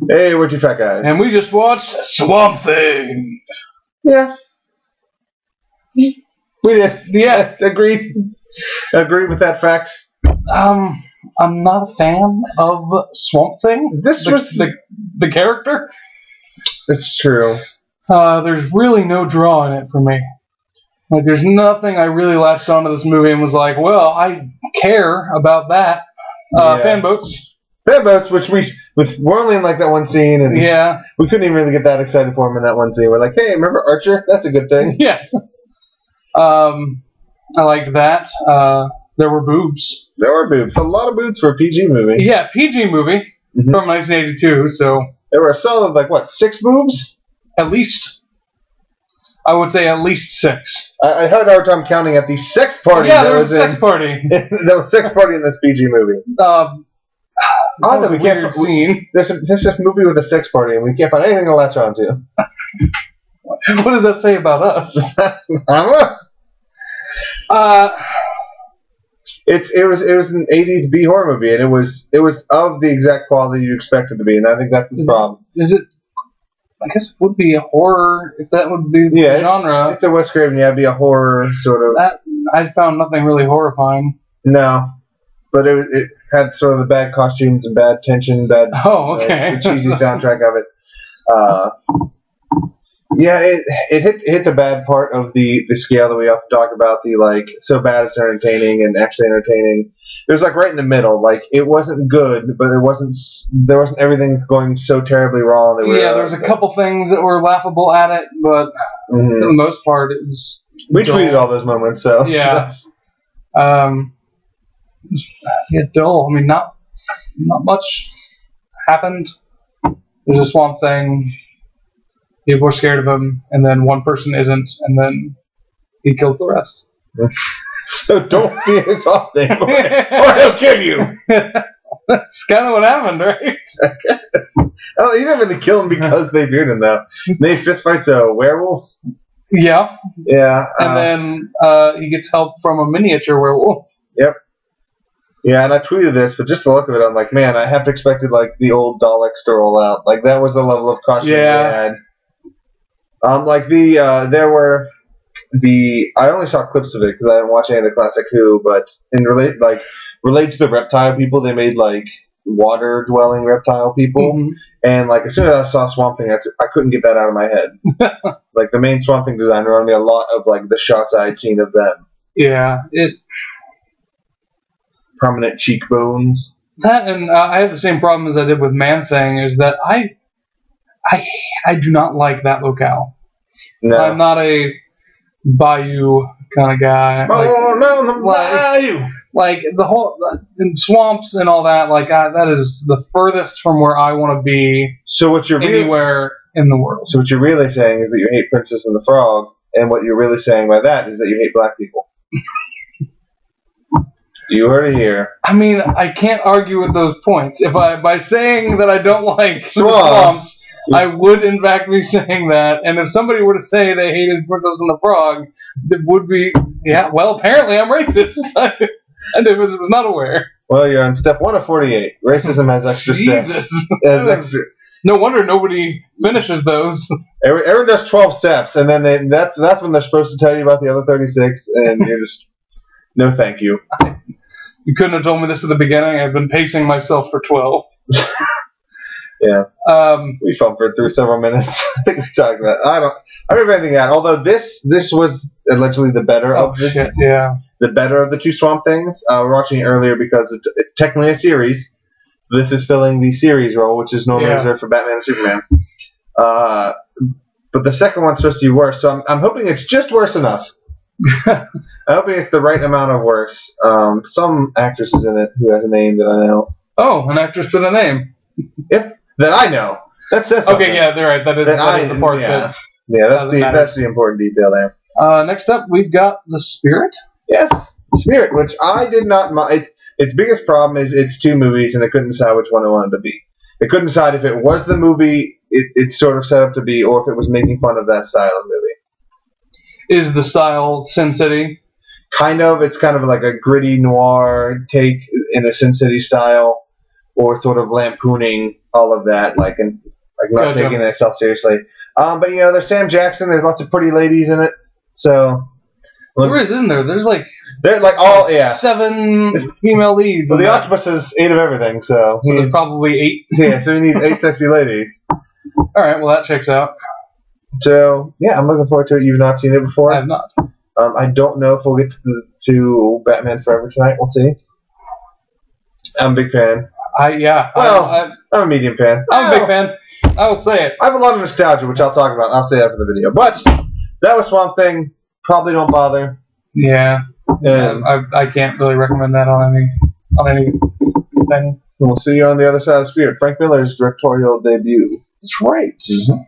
Hey, what you fat guys? And we just watched Swamp Thing. Yeah. We did. Yeah. Agree with that fact. I'm not a fan of Swamp Thing. This was the character. It's true. There's really no draw in it for me. Like, there's nothing I really latched onto this movie and was like, well, I care about that. Fan boats, which we're only in like that one scene, and we couldn't even really get that excited for him in that one scene. We're like, hey, remember Archer? That's a good thing. Yeah. I liked that. There were boobs. There were boobs. A lot of boobs for a PG movie. Yeah, PG movie from 1982. So there were a solid 6 boobs? At least. I would say at least 6. I had a hard time counting at the sex party. Yeah, there was a sex party. There was a sex party in this PG movie. We can't scene. There's this movie with a sex party, and we can't find anything to latch on to. What does that say about us? I don't know. It was an 80s B horror movie, and it was of the exact quality you expect it to be, and I think that's the problem. Is it? I guess it would be a horror if that would be the genre. It's a Wes Craven. Yeah, it'd be a horror sort of. That I found nothing really horrifying. No, but it had sort of the bad costumes and bad tension, bad. Oh, okay. The cheesy soundtrack of it. Yeah, it hit the bad part of the scale that we often talk about, the so bad it's entertaining and actually entertaining. It was right in the middle. It wasn't good, but there wasn't everything going so terribly wrong. There was a couple things that were laughable at it, but for the most part it was we tweeted all those moments, so yeah. Dull. I mean, not much happened. There's a Swamp Thing. People are scared of him, and then one person isn't, and then he kills the rest. So don't be a Swamp Thing, or he'll kill you. That's kind of what happened, right? You didn't really kill him because they feared him, though. They fistfights a werewolf. Yeah. Yeah. And then he gets help from a miniature werewolf. Yep. Yeah, and I tweeted this, but just the look of it, I'm like, man, I half expected the old Daleks to roll out. That was the level of costume they had. There were I only saw clips of it because I didn't watch any of the classic Who, but related to the reptile people, they made water dwelling reptile people, and as soon as I saw Swamp Thing, I couldn't get that out of my head. The main Swamp Thing design reminded me a lot of the shots I'd seen of them. Yeah, prominent cheekbones. That, and I have the same problem as I did with Man Thing, is that I do not like that locale. No. I'm not a bayou kind of guy. Bayou! The whole in swamps and all that, that is the furthest from where I want to be. So what you're anywhere in the world. So what you're really saying is that you hate Princess and the Frog, and what you're really saying by that is that you hate black people. You heard it here. I mean, I can't argue with those points. By saying that I don't like swamps, I would in fact be saying that. And if somebody were to say they hated Princess and the Frog, it would be, well, apparently I'm racist. I was not aware. Well, you're on step 1 of 48. Racism has extra steps. No wonder nobody finishes those. Everyone does 12 steps, and then that's when they're supposed to tell you about the other 36, and you're just, no thank you. You couldn't have told me this at the beginning. I've been pacing myself for 12. Yeah. We fumbled through several minutes. I think we talked about it. I don't remember anything yet. Although this was allegedly the better of the better of the two Swamp Things. We're watching it earlier because it's technically a series. So this is filling the series role, which is normally reserved for Batman and Superman. But the second one's supposed to be worse, so I'm hoping it's just worse enough. I'm hoping it's the right amount of worse. Some actress is in it who has a name that I know. Oh, an actress with a name. Yep, that I know. That's okay. Yeah, they're right. That is the part that. Yeah, that's the important detail there. Next up, we've got The Spirit. Yes, The Spirit, which I did not mind. Its biggest problem is it's 2 movies, and it couldn't decide which one it wanted to be. It couldn't decide if it was the movie it's sort of set up to be, or if it was making fun of that style of movie. Is the style Sin City? Kind of. It's kind of like a gritty noir take in a Sin City style. or sort of lampooning all of that, like not taking itself seriously. But there's Sam Jackson. There's lots of pretty ladies in it. So there isn't there? There's all 7 female leads. So the octopus is 8 of everything. So there's probably 8. Yeah. So he needs 8 sexy ladies. All right. Well, that checks out. So yeah, I'm looking forward to it. You've not seen it before? I have not. I don't know if we'll get to Batman Forever tonight. We'll see. I'm a big fan. I'm a medium fan. I'm a big fan. I will say it. I have a lot of nostalgia, which I'll talk about. I'll say that for the video. But that was Swamp Thing. Probably don't bother. Yeah. I can't really recommend that on anything. We'll see you on the other side of the spirit. Frank Miller's directorial debut. That's right. Mm-hmm.